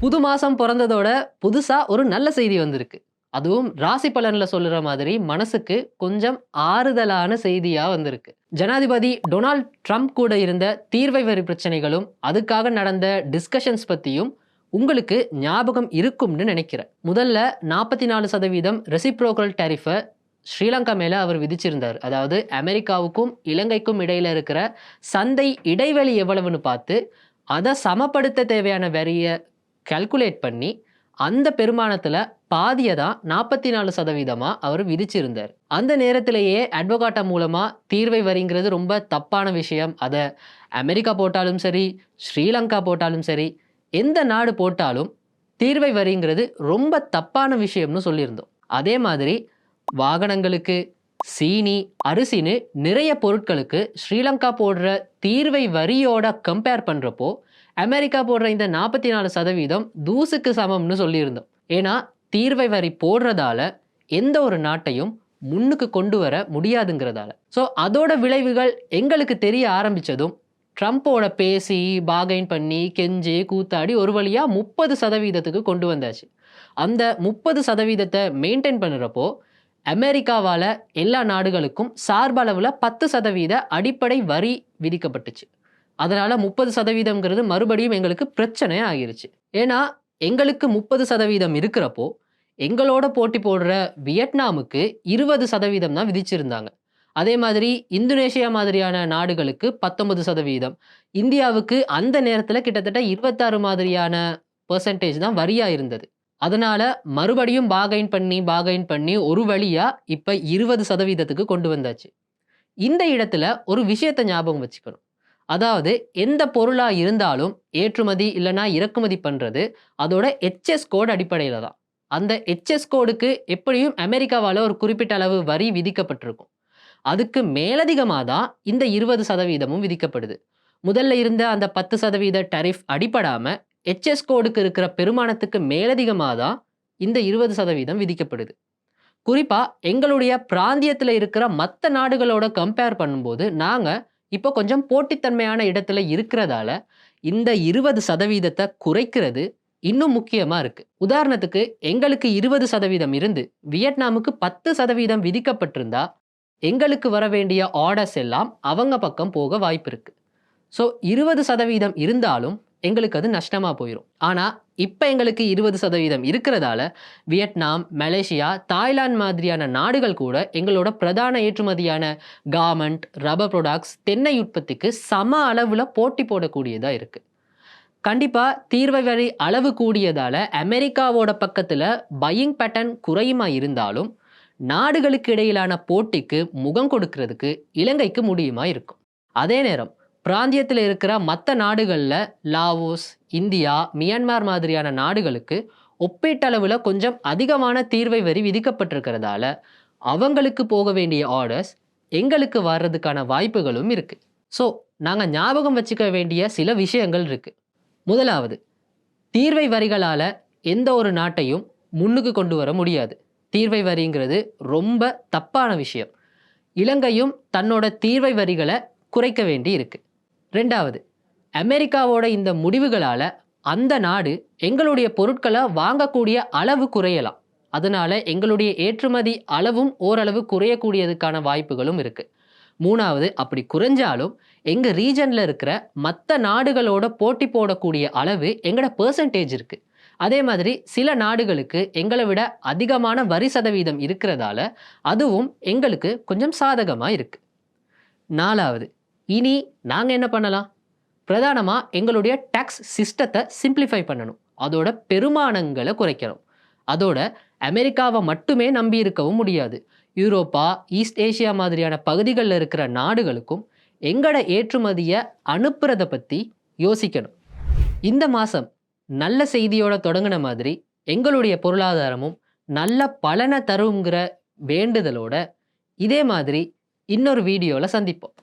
புது மாசம் பொறந்ததோட புதுசா ஒரு நல்ல செய்தி வந்திருக்கு. அதுவும் ராசி பலன்ல சொல்லுற மாதிரி மனசுக்கு கொஞ்சம் ஆறுதலான செய்தியா வந்திருக்கு. ஜனாதிபதி டொனால்ட் ட்ரம்ப் கூட இருந்த தீர்வை வரி பிரச்சனைகளும், அதுக்காக நடந்த டிஸ்கஷன்ஸ் பத்தியும் உங்களுக்கு ஞாபகம் இருக்கும்னு நினைக்கிறேன். முதல்ல 44% ரெசிப்ரோக்கல் டாரிஃப ஸ்ரீலங்கா மேல அவர் விதிச்சிருந்தார். அதாவது அமெரிக்காவுக்கும் இலங்கைக்கும் இடையில இருக்கிற சந்தை இடைவெளி எவ்வளவுன்னு பார்த்து, அத சமப்படுத்த தேவையான வரிய கால்குலேட் பண்ணி அந்த பெருமானத்துல பாதியை தான் 44%-ஆ அவர் விதிச்சிருந்தார். அந்த நேரத்திலேயே அட்வொகாட்டா மூலமா தீர்வை வரிங்கிறது ரொம்ப தப்பான விஷயம். அதை அமெரிக்கா போட்டாலும் சரி, ஸ்ரீலங்கா போட்டாலும் சரி, எந்த நாடு போட்டாலும் தீர்வை வரிங்கிறது ரொம்ப தப்பான விஷயம்னு சொல்லியிருந்தோம். அதே மாதிரி வாகனங்களுக்கு, சீனி, அரிசின்னு நிறைய பொருட்களுக்கு ஸ்ரீலங்கா போடுற தீர்வை வரியோட கம்பேர் பண்றப்போ அமெரிக்கா போடுற இந்த 44% தூசுக்கு சமம்னு சொல்லியிருந்தோம். ஏன்னா தீர்வை வரி போடுறதால எந்த ஒரு நாட்டையும் முன்னுக்கு கொண்டு வர முடியாதுங்கிறதால. ஸோ அதோட விளைவுகள் எங்களுக்கு தெரிய ஆரம்பிச்சதும் ட்ரம்ப்போட பேசி பாகைன் பண்ணி கெஞ்சி கூத்தாடி ஒரு வழியா 30%க்கு கொண்டு வந்தாச்சு. அந்த 30%த்தை மெயின்டைன் பண்ணுறப்போ அமெரிக்காவால எல்லா நாடுகளுக்கும் சார்பளவில் 10% அடிப்படை வரி விதிக்கப்பட்டுச்சு. அதனால 30%ங்கிறது மறுபடியும் எங்களுக்கு பிரச்சனை ஆகிருச்சு. ஏன்னா எங்களுக்கு 30% இருக்கிறப்போ எங்களோட போட்டி போடுற வியட்நாமுக்கு 20% தான் விதிச்சிருந்தாங்க. அதே மாதிரி இந்தோனேஷியா மாதிரியான நாடுகளுக்கு 19%, இந்தியாவுக்கு அந்த நேரத்தில் கிட்டத்தட்ட 26 மாதிரியான பெர்சன்டேஜ் தான் வரியா இருந்தது. அதனால மறுபடியும் பாகைன் பண்ணி ஒரு வழியா இப்ப 20%க்கு கொண்டு வந்தாச்சு. இந்த இடத்துல ஒரு விஷயத்தை ஞாபகம் வச்சுக்கணும். அதாவது எந்த பொருளா இருந்தாலும் ஏற்றுமதி இல்லைனா இறக்குமதி பண்றது அதோட HS கோட் அடிப்படையில தான். அந்த HS கோடுக்கு எப்படியும் அமெரிக்காவால ஒரு குறிப்பிட்ட அளவு வரி விதிக்கப்பட்டிருக்கும். அதுக்கு மேலதிகமாக தான் இந்த 20%ம் விதிக்கப்படுது. முதல்ல இருந்த அந்த 10% டாரிஃப் அடிப்படாம HS கோடுக்கு இருக்கிற பெருமானத்துக்கு மேலதிகமாக தான் இந்த 20% விதிக்கப்படுது. குறிப்பா எங்களுடைய பிராந்தியத்தில் இருக்கிற மற்ற நாடுகளோட கம்பேர் பண்ணும்போது நாங்க இப்போ கொஞ்சம் போட்டித்தன்மையான இடத்துல இருக்கிறதால இந்த 20%த்தை குறைக்கிறது இன்னும் முக்கியமா இருக்கு. உதாரணத்துக்கு எங்களுக்கு 20% இருந்து வியட்நாமுக்கு 10% விதிக்கப்பட்டிருந்தா எங்களுக்கு வர வேண்டிய ஆர்டர்ஸ் எல்லாம் அவங்க பக்கம் போக வாய்ப்பு இருக்கு. ஸோ 20% இருந்தாலும் எங்களுக்கு அது நஷ்டமா போயிடும். ஆனா இப்ப எங்களுக்கு 20% இருக்கிறதால வியட்நாம், மலேசியா, தாய்லாந்து மாதிரியான நாடுகள் கூட எங்களோட பிரதான ஏற்றுமதியான கார்மெண்ட், ரப்பர் ப்ராடக்ட்ஸ், தென்னை உற்பத்திக்கு சம அளவுல போட்டி போடக்கூடியதா இருக்கு. கண்டிப்பா தீர்வை வரி அளவு கூடியதால அமெரிக்காவோட பக்கத்துல பையிங் பேட்டர்ன் குறையுமா இருந்தாலும் நாடுகளுக்கு இடையிலான போட்டிக்கு முகம் கொடுக்கிறதுக்கு இலங்கைக்கு முடியுமா இருக்கும். அதே நேரம் பிராந்தியத்தில் இருக்கிற மற்ற நாடுகளில் லாவோஸ், இந்தியா, மியான்மர் மாதிரியான நாடுகளுக்கு ஒப்பீட்டளவில் கொஞ்சம் அதிகமான தீர்வை வரி விதிக்கப்பட்டிருக்கிறதால அவங்களுக்கு போக வேண்டிய ஆர்டர்ஸ் எங்களுக்கு வர்றதுக்கான வாய்ப்புகளும் இருக்குது. ஸோ நாங்கள் ஞாபகம் வச்சுக்க வேண்டிய சில விஷயங்கள் இருக்குது. முதலாவது, தீர்வை வரிகளால் எந்த ஒரு நாட்டையும் முன்னுக்கு கொண்டு வர முடியாது. தீர்வை வரிங்கிறது ரொம்ப தப்பான விஷயம். இலங்கையும் தன்னோட தீர்வை வரிகளை குறைக்க வேண்டி இருக்கு. ரெண்டாவது, அமெரிக்காவோட இந்த முடிவுகளால் அந்த நாடு எங்களுடைய பொருட்களை வாங்கக்கூடிய அளவு குறையலாம். அதனால எங்களுடைய ஏற்றுமதி அளவும் ஓரளவு குறையக்கூடியதுக்கான வாய்ப்புகளும் இருக்கு. மூணாவது, அப்படி குறைஞ்சாலும் எங்க ரீஜன்ல இருக்கிற மற்ற நாடுகளோட போட்டி போடக்கூடிய அளவு எங்களோட பெர்சன்டேஜ் இருக்கு. அதே மாதிரி சில நாடுகளுக்கு எங்களை விட அதிகமான வரி சதவீதம் இருக்கிறதால அதுவும் எங்களுக்கு கொஞ்சம் சாதகமாக இருக்கு. நாலாவது, இனி நாங்கள் என்ன பண்ணலாம்? பிரதானமாக எங்களுடைய டேக்ஸ் சிஸ்டத்தை சிம்பிளிஃபை பண்ணணும். அதோட பெருமானங்களை குறைக்கணும். அதோட அமெரிக்காவை மட்டுமே நம்பி இருக்கவும் முடியாது. யூரோப்பா, ஈஸ்ட் ஏஷியா மாதிரியான பகுதிகளில் இருக்கிற நாடுகளுக்கும் எங்களோட ஏற்றுமதியை அனுப்புறதை பற்றி யோசிக்கணும். இந்த மாதம் நல்ல செய்தியோட தொடங்கின மாதிரி எங்களுடைய பொருளாதாரமும் நல்ல பலனை தருங்கிற வேண்டுதலோட இதே மாதிரி இன்னொரு வீடியோவில் சந்திப்போம்.